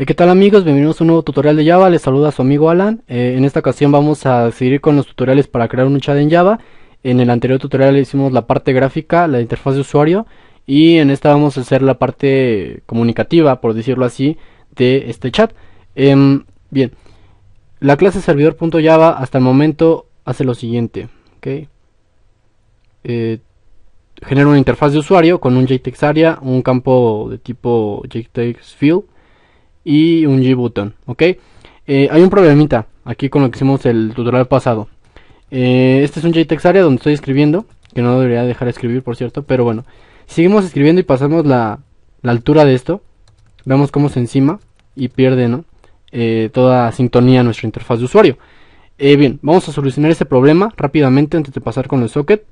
¿Qué tal amigos? Bienvenidos a un nuevo tutorial de Java, les saluda su amigo Alan. En esta ocasión vamos a seguir con los tutoriales para crear un chat en Java. En el anterior tutorial hicimos la parte gráfica, la interfaz de usuario, y en esta vamos a hacer la parte comunicativa, por decirlo así, de este chat. Bien, la clase servidor.java hasta el momento hace lo siguiente, ¿ok? Genera una interfaz de usuario con un JText area, un campo de tipo JText field y un G-button, ¿ok? Hay un problemita aquí con lo que hicimos el tutorial pasado. Este es un JText area donde estoy escribiendo, que no debería dejar de escribir, por cierto, pero bueno. Seguimos escribiendo y pasamos la altura de esto. Vemos cómo se encima y pierde, ¿no? Toda sintonía nuestra interfaz de usuario. Bien, vamos a solucionar este problema rápidamente antes de pasar con el socket.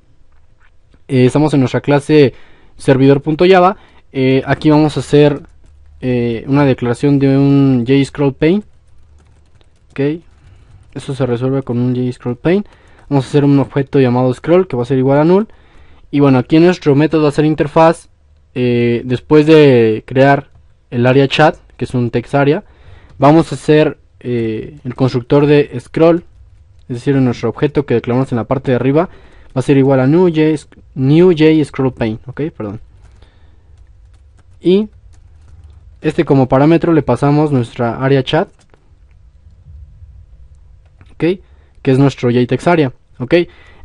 Estamos en nuestra clase servidor.java. Aquí vamos a hacer una declaración de un JScrollPaint. Ok, eso se resuelve con un JScrollPaint. Vamos a hacer un objeto llamado scroll que va a ser igual a null. Y bueno, aquí en nuestro método hacer interfaz, después de crear el área chat, que es un text area, vamos a hacer el constructor de scroll, es decir, en nuestro objeto que declaramos en la parte de arriba va a ser igual a new JScrollPaint, ok, perdón. Y como parámetro le pasamos nuestra área chat, ok, que es nuestro JText area, ok.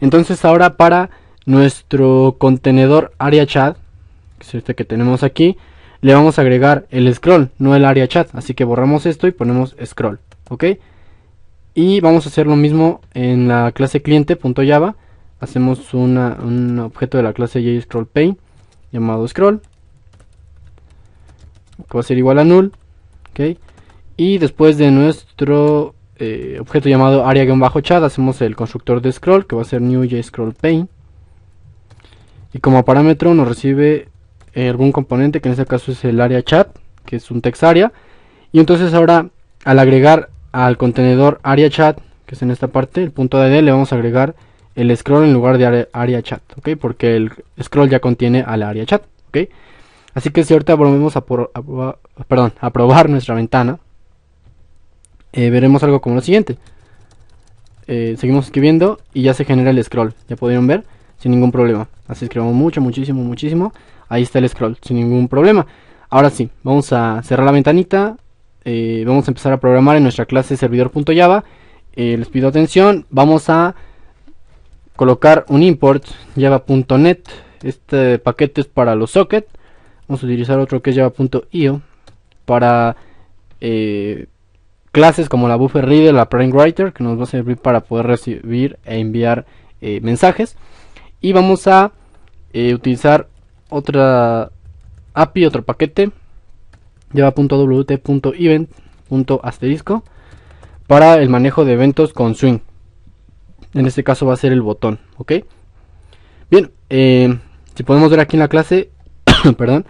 Entonces ahora para nuestro contenedor área chat, que es este que tenemos aquí, le vamos a agregar el scroll, no el área chat, así que borramos esto y ponemos scroll, ok. Y vamos a hacer lo mismo en la clase cliente.java. Hacemos un objeto de la clase JScrollPaint llamado scroll, que va a ser igual a null, ¿okay? Y después de nuestro objeto llamado area-chat hacemos el constructor de scroll, que va a ser new JScrollPaint, y como parámetro nos recibe algún componente, que en este caso es el área chat, que es un text area. Y entonces ahora, al agregar al contenedor área chat, que es en esta parte, el punto .dd, le vamos a agregar el scroll en lugar de área chat, ¿ok? Porque el scroll ya contiene al área chat, ¿ok? Así que si ahorita volvemos a probar nuestra ventana, veremos algo como lo siguiente. Seguimos escribiendo y ya se genera el scroll, ya pudieron ver, sin ningún problema. Así escribimos muchísimo. Ahí está el scroll, sin ningún problema. Ahora sí, vamos a cerrar la ventanita. Vamos a empezar a programar en nuestra clase servidor.java. Les pido atención, vamos a colocar un import java.net. Este paquete es para los sockets. Vamos a utilizar otro que es java.io para clases como la buffer reader, la prime writer, que nos va a servir para poder recibir e enviar mensajes. Y vamos a utilizar otra API, otro paquete, java.wt.event.asterisco, para el manejo de eventos con swing. En este caso va a ser el botón, ok. Bien, si podemos ver aquí en la clase, perdón,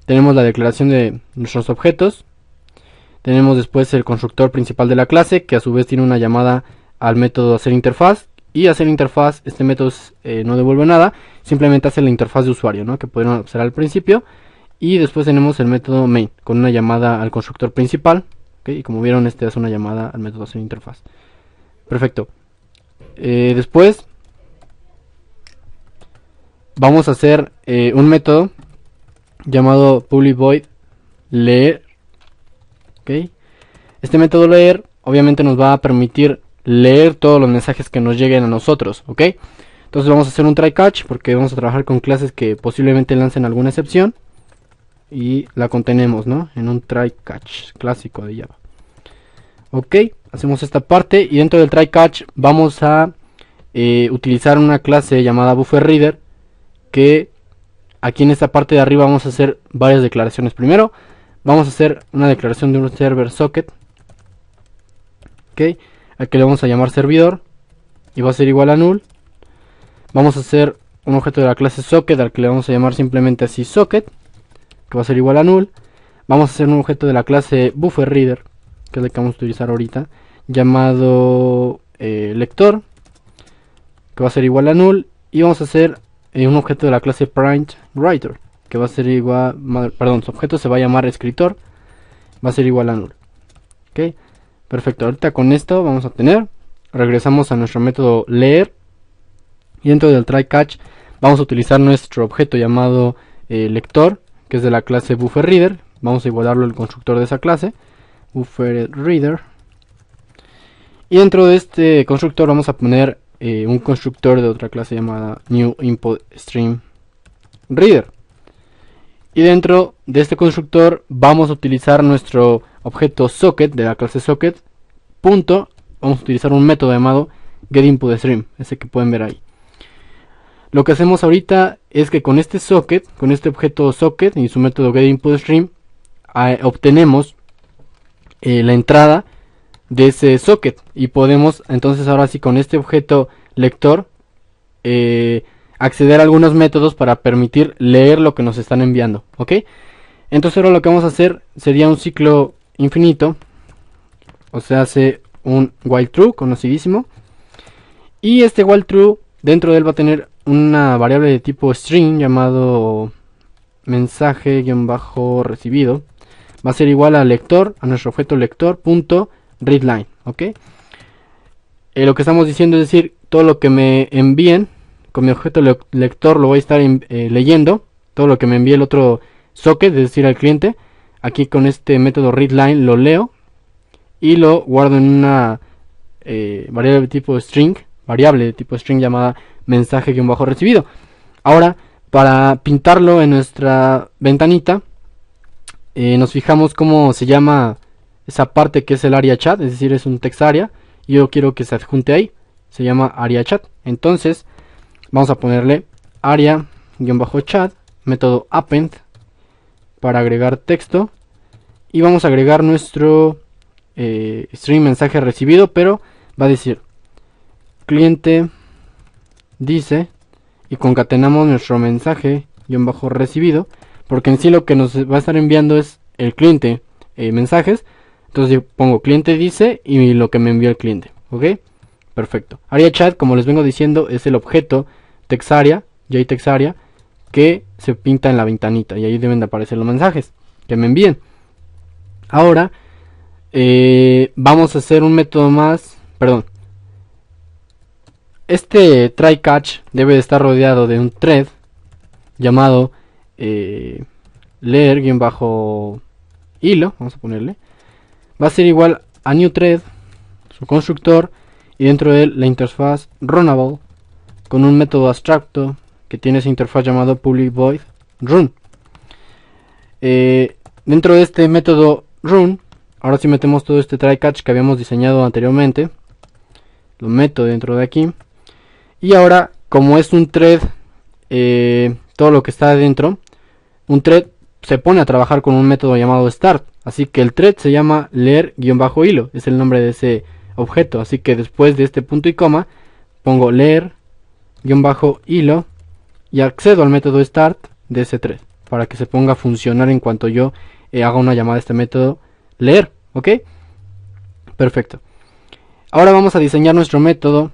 tenemos la declaración de nuestros objetos. Tenemos después el constructor principal de la clase, que a su vez tiene una llamada al método hacer interfaz. Y hacer interfaz, este método no devuelve nada, simplemente hace la interfaz de usuario, ¿no? Que pudieron observar al principio. Y después tenemos el método main, con una llamada al constructor principal, ¿okay? Y como vieron, este hace una llamada al método hacer interfaz. Perfecto. Después vamos a hacer un método llamado public void leer, ¿okay? Este método leer obviamente nos va a permitir leer todos los mensajes que nos lleguen a nosotros, ¿ok? Entonces vamos a hacer un try catch porque vamos a trabajar con clases que posiblemente lancen alguna excepción y la contenemos, ¿no? En un try catch clásico de Java. Ok, hacemos esta parte y dentro del try catch vamos a utilizar una clase llamada buffer reader, que aquí en esta parte de arriba vamos a hacer varias declaraciones. Primero vamos a hacer una declaración de un server socket, ok, aquí le vamos a llamar servidor y va a ser igual a null. Vamos a hacer un objeto de la clase socket al que le vamos a llamar simplemente así socket, que va a ser igual a null. Vamos a hacer un objeto de la clase buffer reader, que es el que vamos a utilizar ahorita, llamado lector, que va a ser igual a null. Y vamos a hacer un objeto de la clase print writer, que va a ser igual, perdón, su objeto se va a llamar escritor, va a ser igual a null. Ok, perfecto. Ahorita con esto vamos a tener, regresamos a nuestro método leer y dentro del try catch vamos a utilizar nuestro objeto llamado lector, que es de la clase bufferReader. Vamos a igualarlo al constructor de esa clase, bufferReader. Y dentro de este constructor vamos a poner un constructor de otra clase llamada newInputStreamReader. Y dentro de este constructor vamos a utilizar nuestro objeto socket de la clase socket. Punto, vamos a utilizar un método llamado getInputStream, ese que pueden ver ahí. Lo que hacemos ahorita es que con este socket, con este objeto socket y su método getInputStream, obtenemos la entrada de ese socket y podemos entonces ahora sí con este objeto lector acceder a algunos métodos para permitir leer lo que nos están enviando. ¿Ok? Entonces ahora lo que vamos a hacer sería un ciclo infinito, o sea, hace un while true conocidísimo, y este while true dentro de él va a tener una variable de tipo string llamado mensaje-recibido. Va a ser igual al lector, a nuestro objeto lector punto readLine. ¿Ok? Lo que estamos diciendo es decir, todo lo que me envíen con mi objeto lector lo voy a estar leyendo, todo lo que me envíe el otro socket, es decir, al cliente. Aquí con este método readLine lo leo y lo guardo en una variable de tipo string, llamada mensaje-recibido. Ahora, para pintarlo en nuestra ventanita, nos fijamos cómo se llama esa parte que es el area chat, es decir, es un text area, y yo quiero que se adjunte ahí, se llama area chat. Entonces vamos a ponerle area-chat, método append, para agregar texto, y vamos a agregar nuestro string mensaje recibido, pero va a decir cliente dice, y concatenamos nuestro mensaje-recibido, porque en sí lo que nos va a estar enviando es el cliente mensajes. Entonces yo pongo cliente dice y lo que me envió el cliente. Ok, perfecto. Area chat, como les vengo diciendo, es el objeto textArea, JTextArea, que se pinta en la ventanita, y ahí deben de aparecer los mensajes que me envíen. Ahora vamos a hacer un método más, perdón. Este try catch debe de estar rodeado de un thread llamado leer-hilo, vamos a ponerle. Va a ser igual a new thread, su constructor, y dentro de él la interfaz runnable con un método abstracto que tiene esa interfaz llamado public void run. Dentro de este método run, ahora sí metemos todo este try catch que habíamos diseñado anteriormente, lo meto dentro de aquí, y ahora como es un thread, todo lo que está adentro, un thread se pone a trabajar con un método llamado start, así que el thread se llama leer-hilo, es el nombre de ese objeto. Así que después de este punto y coma pongo leer-hilo y accedo al método start de ese thread para que se ponga a funcionar en cuanto yo haga una llamada a este método leer. Ok, perfecto. Ahora vamos a diseñar nuestro método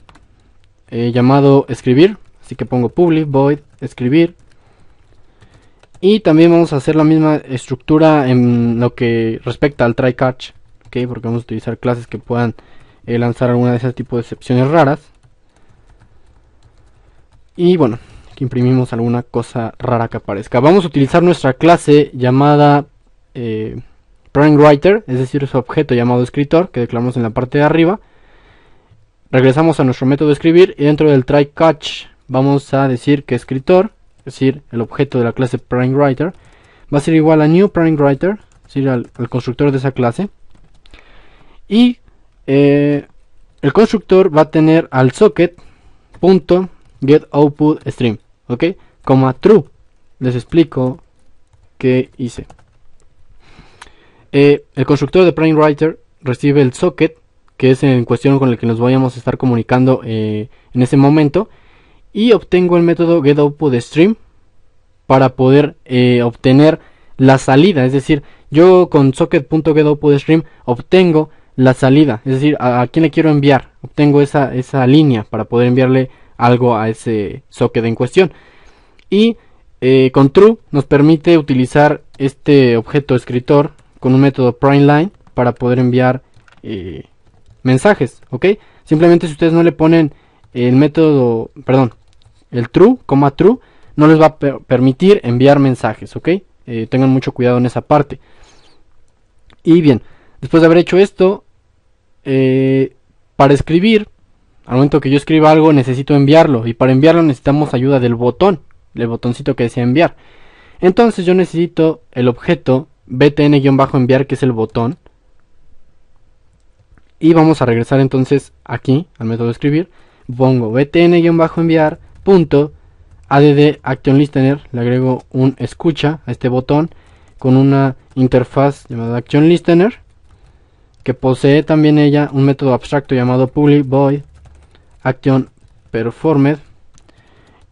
llamado escribir, así que pongo public void escribir. Y también vamos a hacer la misma estructura en lo que respecta al try catch, ¿okay? Porque vamos a utilizar clases que puedan lanzar alguna de ese tipo de excepciones raras. Y bueno, aquí imprimimos alguna cosa rara que aparezca. Vamos a utilizar nuestra clase llamada PrintWriter, es decir, su objeto llamado escritor que declaramos en la parte de arriba. Regresamos a nuestro método escribir y dentro del try catch vamos a decir que escritor, es decir, el objeto de la clase PrintWriter, va a ser igual a new PrintWriter, es decir, al constructor de esa clase. Y el constructor va a tener al socket.getOutputStream, ¿ok? Como true. Les explico qué hice. El constructor de PrintWriter recibe el socket, que es en cuestión con el que nos vayamos a estar comunicando en ese momento, y obtengo el método getOutputStream para poder obtener la salida. Es decir, yo con socket.getOutputStream obtengo la salida, es decir, a quién le quiero enviar, obtengo esa línea para poder enviarle algo a ese socket en cuestión. Y con true nos permite utilizar este objeto escritor con un método println para poder enviar mensajes, ¿ok? Simplemente si ustedes no le ponen el método, perdón, el true, true, no les va a permitir enviar mensajes, ¿ok? Tengan mucho cuidado en esa parte. Y bien, después de haber hecho esto, para escribir, al momento que yo escriba algo necesito enviarlo, y para enviarlo necesitamos ayuda del botón, el botoncito que desea enviar. Entonces yo necesito el objeto btn-enviar, que es el botón, y vamos a regresar entonces aquí al método de escribir. Pongo btn-enviar punto add action listener, le agrego un escucha a este botón con una interfaz llamada action listener, que posee también ella un método abstracto llamado public void action performed,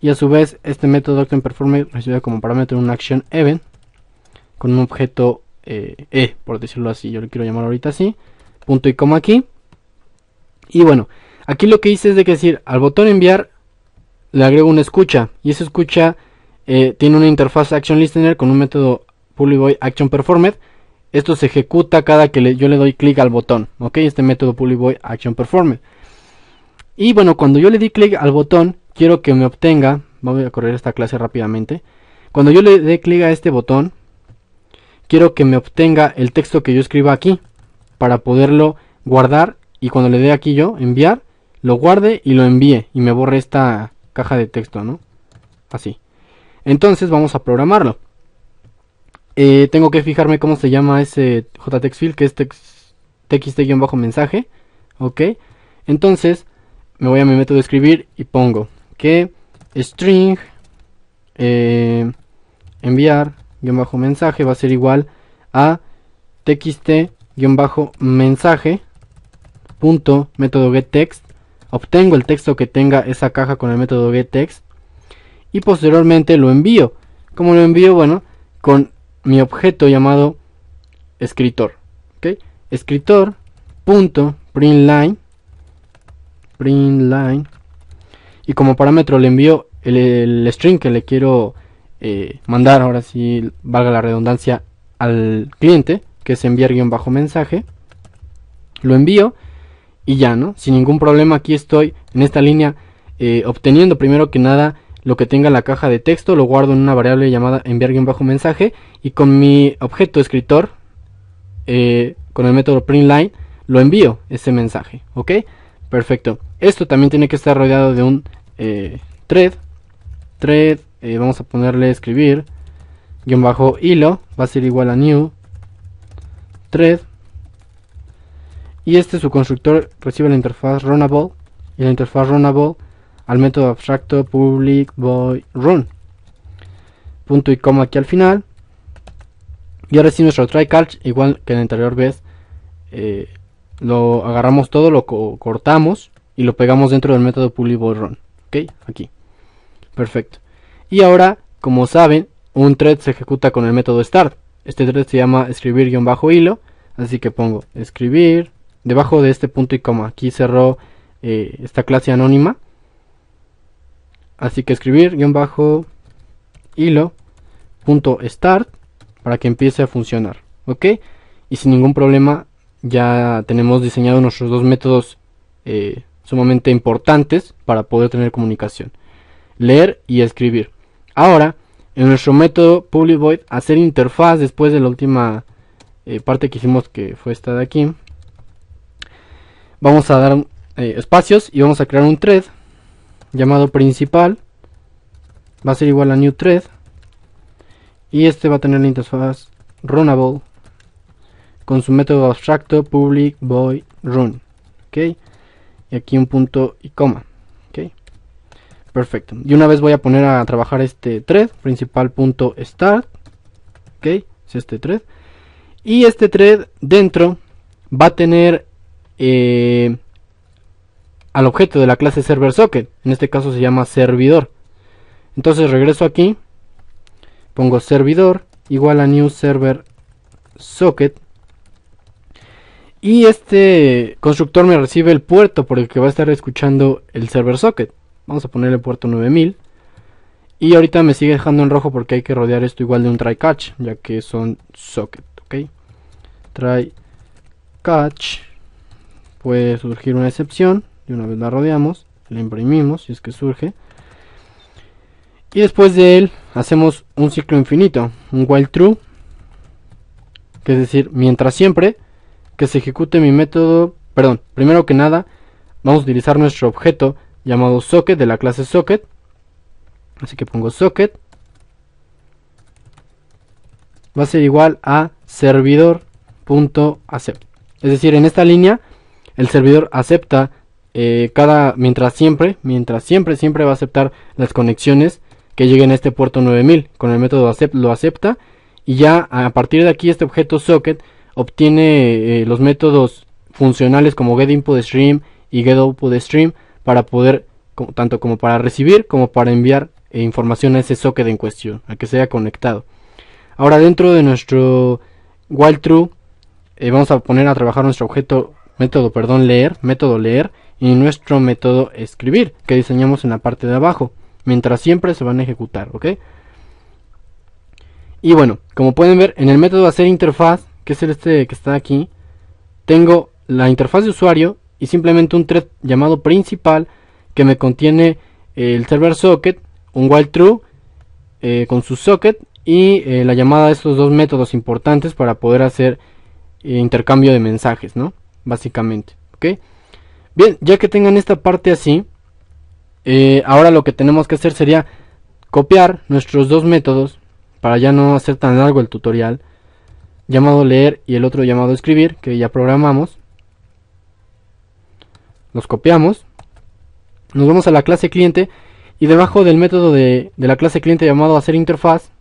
y a su vez este método action performed recibe como parámetro un action event con un objeto por decirlo así, yo le quiero llamar ahorita así, punto y coma aquí. Y bueno, aquí lo que hice es decir, al botón enviar le agrego una escucha, y esa escucha tiene una interfaz action listener con un método public void action performed. Esto se ejecuta cada que yo le doy clic al botón, ok, este método public void action performed. Y bueno, cuando yo le di clic al botón, quiero que me obtenga, voy a correr esta clase rápidamente, cuando yo le dé clic a este botón, quiero que me obtenga el texto que yo escriba aquí, para poderlo guardar, y cuando le dé aquí yo, enviar, lo guarde y lo envíe, y me borre esta caja de texto, ¿no? Así. Entonces vamos a programarlo. Tengo que fijarme cómo se llama ese JTextField, que es txt-mensaje, ok. Entonces me voy a mi método de escribir y pongo que string enviar-mensaje va a ser igual a txt-mensaje punto método getText. Obtengo el texto que tenga esa caja con el método getText y posteriormente lo envío. ¿Cómo lo envío? Bueno, con mi objeto llamado escritor, ¿okay? Escritor punto println, y como parámetro le envío el string que le quiero mandar, ahora sí valga la redundancia, al cliente, que es enviar-mensaje. Lo envío y ya, ¿no? Sin ningún problema aquí estoy en esta línea obteniendo primero que nada lo que tenga la caja de texto, lo guardo en una variable llamada enviar-mensaje, y con mi objeto escritor, con el método println, lo envío ese mensaje, ¿ok? Perfecto. Esto también tiene que estar rodeado de un thread, vamos a ponerle escribir, hilo, va a ser igual a new, thread, y su constructor recibe la interfaz runnable, y la interfaz runnable al método abstracto public void run, punto y coma aquí al final. Y ahora sí nuestro try catch, igual que en la anterior vez, lo agarramos todo, lo cortamos y lo pegamos dentro del método public void run, ok, aquí, perfecto. Y ahora, como saben, un thread se ejecuta con el método start. Este thread se llama escribir-hilo, así que pongo escribir debajo de este punto y coma. Aquí cerró esta clase anónima, así que escribir-hilo punto start para que empiece a funcionar, ok. Y sin ningún problema ya tenemos diseñado nuestros dos métodos sumamente importantes para poder tener comunicación: leer y escribir. Ahora, en nuestro método public void hacer interfaz, después de la última parte que hicimos, que fue esta de aquí, vamos a dar espacios y vamos a crear un thread llamado principal, va a ser igual a new thread, y va a tener la interfaz runnable con su método abstracto public void run, ok, y aquí un punto y coma, ok, perfecto. Y una vez voy a poner a trabajar este thread principal.start, ok, es este thread, y este thread dentro va a tener al objeto de la clase server socket, en este caso se llama servidor. Entonces regreso aquí, pongo servidor igual a new server socket, y este constructor me recibe el puerto por el que va a estar escuchando el server socket. Vamos a ponerle puerto 9000, y ahorita me sigue dejando en rojo porque hay que rodear esto igual de un try catch, ya que son socket, ok. try catch, puede surgir una excepción, y una vez la rodeamos, la imprimimos si es que surge, y después de él hacemos un ciclo infinito, un while true, que es decir, mientras siempre que se ejecute mi método, perdón, primero que nada vamos a utilizar nuestro objeto llamado socket de la clase socket, así que pongo socket, va a ser igual a servidor.accept, es decir, en esta línea el servidor acepta mientras siempre va a aceptar las conexiones que lleguen a este puerto 9000 con el método accept, lo acepta, y ya a partir de aquí este objeto socket obtiene los métodos funcionales como getInputStream y getOutputStream para poder, tanto como para recibir como para enviar información a ese socket en cuestión, a que sea conectado. Ahora dentro de nuestro while true vamos a poner a trabajar nuestro método leer y nuestro método escribir que diseñamos en la parte de abajo, mientras siempre se van a ejecutar, ¿ok? Y bueno, como pueden ver en el método hacer interfaz, que es este que está aquí, tengo la interfaz de usuario y simplemente un thread llamado principal que me contiene el server socket, un while true con su socket y la llamada de estos dos métodos importantes para poder hacer intercambio de mensajes, ¿no? Básicamente, ¿ok? Bien, ya que tengan esta parte así, ahora lo que tenemos que hacer sería copiar nuestros dos métodos para ya no hacer tan largo el tutorial, llamado leer y el otro llamado escribir, que ya programamos. Los copiamos, nos vamos a la clase cliente y debajo del método de la clase cliente llamado hacer interfaz,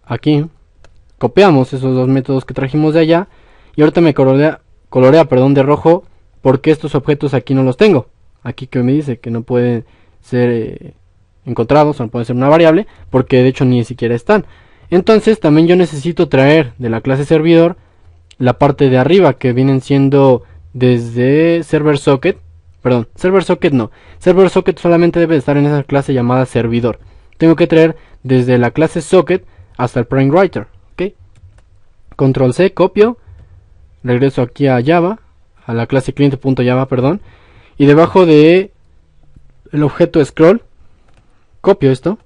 aquí copiamos esos dos métodos que trajimos de allá y ahorita me colorea de rojo porque estos objetos aquí no los tengo. Aquí que me dice que no pueden ser encontrados, o no pueden ser una variable, porque de hecho ni siquiera están. Entonces también yo necesito traer de la clase servidor la parte de arriba que vienen siendo desde server socket solamente debe estar en esa clase llamada servidor. Tengo que traer desde la clase socket hasta el PrimeWriter, ¿ok? Control C, copio, regreso aquí a Java, a la clase cliente.java, perdón, y debajo de el objeto scroll copio esto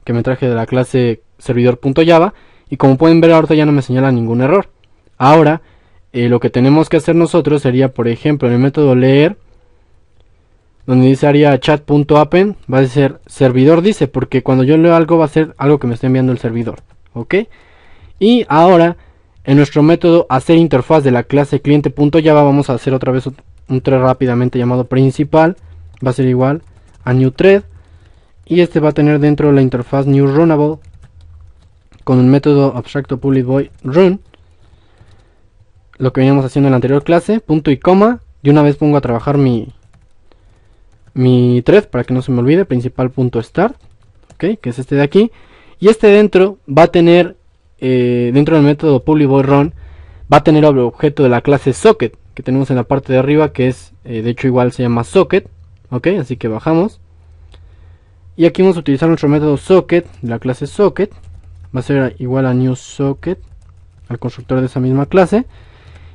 que me traje de la clase servidor.java y como pueden ver ahorita ya no me señala ningún error. Ahora lo que tenemos que hacer nosotros sería, por ejemplo, en el método leer, donde dice área chat.append, va a ser servidor dice, porque cuando yo leo algo va a ser algo que me está enviando el servidor, ¿ok? Y ahora en nuestro método hacer interfaz de la clase cliente.java vamos a hacer otra vez un thread rápidamente llamado principal, va a ser igual a new thread y este va a tener dentro la interfaz new runnable con el método abstracto public void run, lo que veníamos haciendo en la anterior clase, punto y coma, y una vez pongo a trabajar mi thread para que no se me olvide, principal.start, ¿ok? Que es este de aquí, y este dentro va a tener dentro del método public void run va a tener el objeto de la clase socket que tenemos en la parte de arriba, que es de hecho igual se llama socket, ok, así que bajamos y aquí vamos a utilizar nuestro método socket de la clase socket, va a ser igual a new socket al constructor de esa misma clase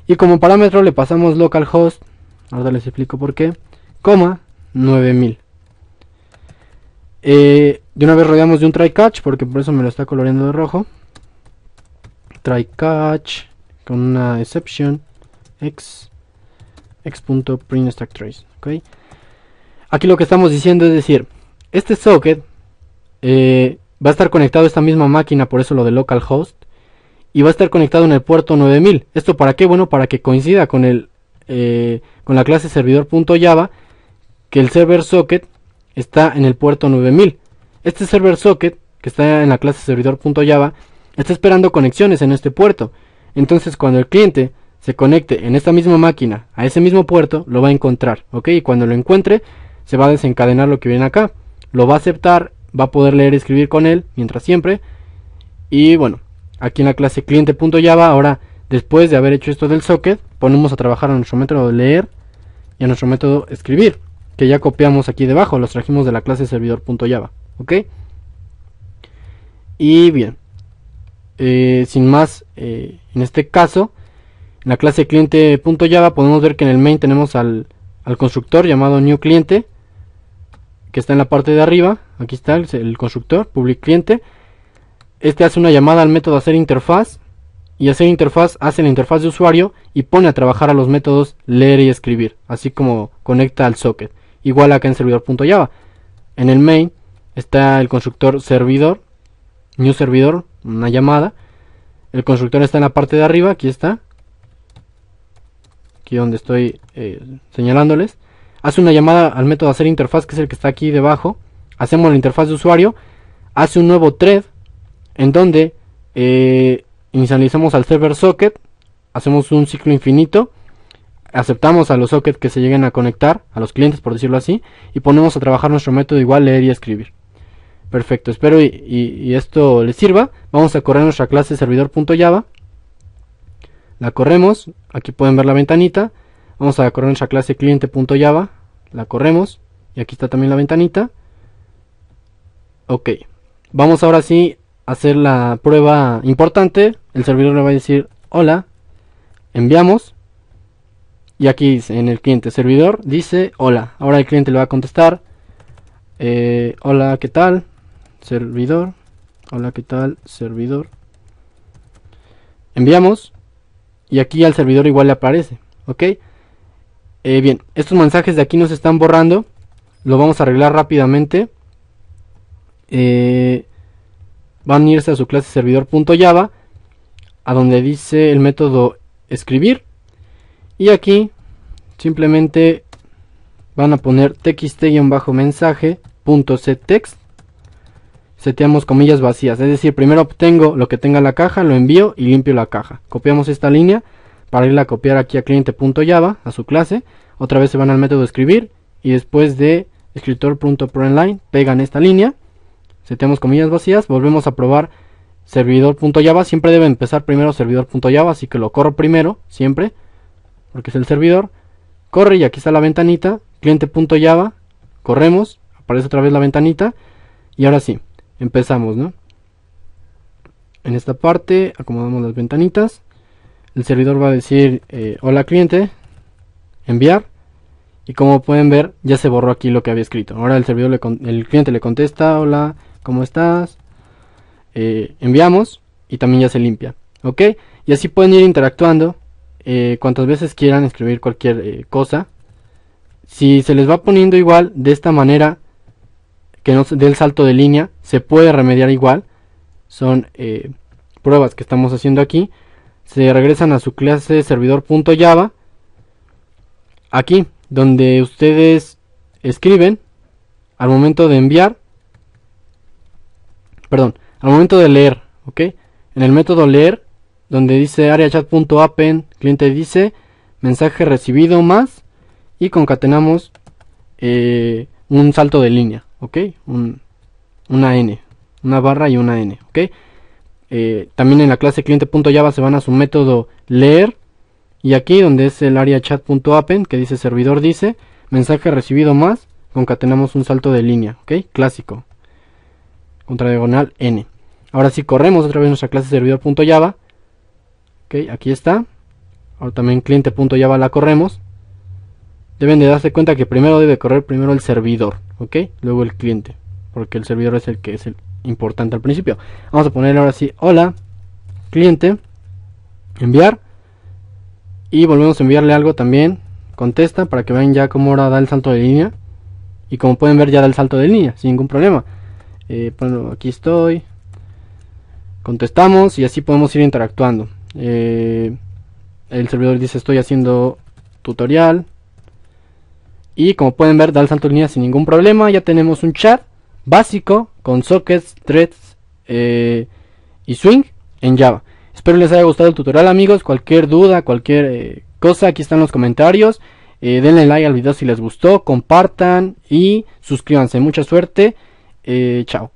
y como parámetro le pasamos localhost, ahora les explico por qué, coma 9000. De una vez rodeamos de un try catch porque por eso me lo está coloreando de rojo, try catch con una exception x.print stack trace, ¿okay? Aquí lo que estamos diciendo es decir, este socket va a estar conectado a esta misma máquina, por eso lo de localhost, y va a estar conectado en el puerto 9000. ¿Esto para qué? Bueno, para que coincida con con la clase servidor.java, que el server socket está en el puerto 9000. Este server socket que está en la clase servidor.java está esperando conexiones en este puerto. Entonces cuando el cliente se conecte en esta misma máquina a ese mismo puerto, lo va a encontrar, ¿ok? Y cuando lo encuentre se va a desencadenar lo que viene acá, lo va a aceptar, va a poder leer y escribir con él mientras siempre. Y bueno, aquí en la clase cliente.java, ahora después de haber hecho esto del socket, ponemos a trabajar a nuestro método de leer y a nuestro método escribir, que ya copiamos aquí debajo, los trajimos de la clase servidor.java, ¿ok? Y bien, sin más, en este caso, en la clase cliente.java podemos ver que en el main tenemos al constructor llamado new cliente, que está en la parte de arriba. Aquí está el constructor public cliente. Este hace una llamada al método hacer interfaz, y hacer interfaz hace la interfaz de usuario y pone a trabajar a los métodos leer y escribir, así como conecta al socket. Igual acá en servidor.java. En el main está el constructor servidor, new servidor, una llamada. El constructor está en la parte de arriba, aquí está, aquí donde estoy señalándoles. Hace una llamada al método hacer interfaz, que es el que está aquí debajo. Hacemos la interfaz de usuario, hace un nuevo thread en donde inicializamos al server socket, hacemos un ciclo infinito, aceptamos a los sockets que se lleguen a conectar, a los clientes por decirlo así, y ponemos a trabajar nuestro método igual leer y escribir. Perfecto, espero y esto les sirva. Vamos a correr nuestra clase servidor.java. La corremos, aquí pueden ver la ventanita. Vamos a correr nuestra clase cliente.java, la corremos, y aquí está también la ventanita. Ok, vamos ahora sí a hacer la prueba importante. El servidor le va a decir hola, enviamos, y aquí en el cliente servidor dice hola. Ahora el cliente le va a contestar hola, ¿qué tal? Servidor, hola, ¿qué tal? Servidor. Enviamos, y aquí al servidor igual le aparece, ok. Bien, estos mensajes de aquí nos están borrando. Lo vamos a arreglar rápidamente. Van a irse a su clase servidor.java, a donde dice el método escribir, y aquí simplemente van a poner txt-mensaje.setText. Seteamos comillas vacías, es decir, primero obtengo lo que tenga la caja, lo envío y limpio la caja. Copiamos esta línea para irla a copiar aquí a cliente.java, a su clase. Otra vez se van al método escribir, y después de escritor.println pegan esta línea, seteamos comillas vacías, volvemos a probar servidor.java. Siempre debe empezar primero servidor.java, así que lo corro primero, siempre, porque es el servidor. Corre, y aquí está la ventanita, cliente.java, corremos, aparece otra vez la ventanita, y ahora sí, empezamos, ¿no? En esta parte acomodamos las ventanitas. El servidor va a decir hola cliente, enviar, y como pueden ver ya se borró aquí lo que había escrito. Ahora el cliente le contesta hola, ¿cómo estás? Enviamos, y también ya se limpia, ok. Y así pueden ir interactuando cuantas veces quieran, escribir cualquier cosa. Si se les va poniendo igual de esta manera, que no se dé el salto de línea, se puede remediar igual. Son pruebas que estamos haciendo aquí. Se regresan a su clase servidor.java, aquí donde ustedes escriben, al momento de enviar, perdón, al momento de leer, ok. En el método leer, donde dice areachat.append, cliente dice mensaje recibido más, y concatenamos un salto de línea, ok, una n, una barra y una n, ok. También en la clase cliente.java se van a su método leer, y aquí donde es el areachat.append, que dice servidor dice mensaje recibido más, concatenamos un salto de línea, ok, clásico, contra diagonal n. Ahora sí corremos otra vez nuestra clase servidor.java, ok, aquí está. Ahora también cliente.java la corremos. Deben de darse cuenta que primero debe correr primero el servidor, ok, luego el cliente, porque el servidor es el que es el importante al principio. Vamos a poner ahora sí hola cliente, enviar, y volvemos a enviarle algo también, contesta, para que vean ya cómo ahora da el salto de línea. Y como pueden ver ya da el salto de línea sin ningún problema. Bueno, aquí estoy, contestamos, y así podemos ir interactuando. El servidor dice estoy haciendo tutorial, y como pueden ver da el salto de línea sin ningún problema. Ya tenemos un chat básico con sockets, threads y swing en Java. Espero les haya gustado el tutorial, amigos. Cualquier duda, cualquier cosa, aquí están los comentarios. Denle like al video si les gustó, compartan y suscríbanse. Mucha suerte. Chao.